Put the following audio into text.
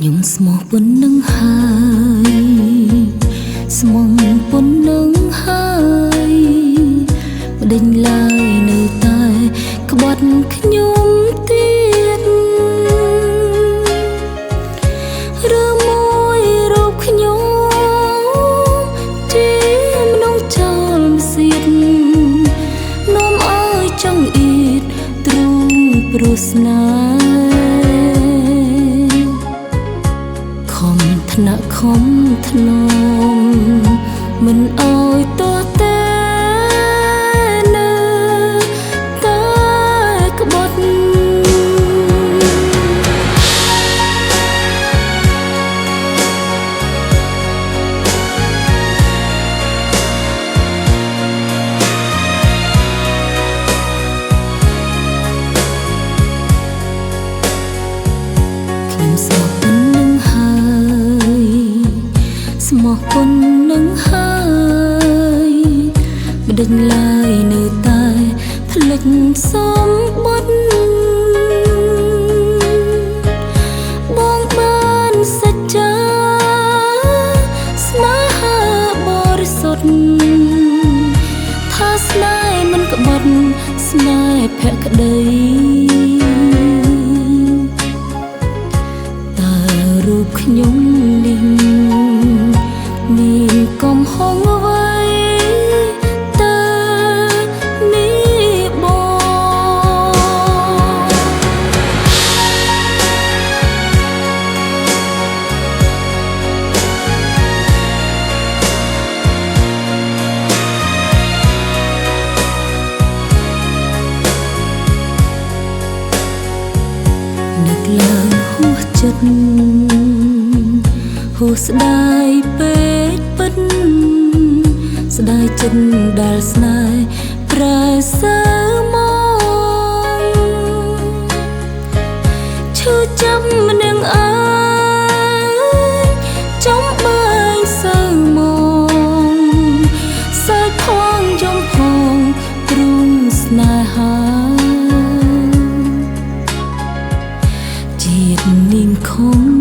ខ្ញុំស្មោះប៉ុណ្ណឹងហើយស្មោះប៉ុណ្ណឹងហើយមិនដេញឡើយនៅតែក្បត់ខ្ញុំទៀតឬមួយរូបខ្ញុំជាមនុស្សចោលម្សៀតនាំឲ្យចង់អៀតទ្រូងព្រោះស្នេហ៍ថ្នាក់ខំធ្នមមិនអោយតោះតែនៅតែក្បត់ខ្ញុំសោកប៉ុណ្ណឹងហើយស្មោះប៉ុណ្ណឹងហើយមិនដេញឡើយនៅតែផ្លិចសម្បត្តិបងបានសច្ចាស្នេហាបរិសុទ្ធថាស្នេហ៍មិនក្បត់ស្នេហ៍ភក្តីរូបខ្ញុំនេះមានកំហុសអ្វីតើនេះបងនឹកឡើងហួសចិត្តហួសស្ដាយពេកពិតស្ដាយចិត្តដែលស្នេហ៍ប្រែសើមកឈឺចាំម្នាក់អើយចំបែងសើមកសើចផងយំផងទ្រូងស្នេហាជាតិនាងខំ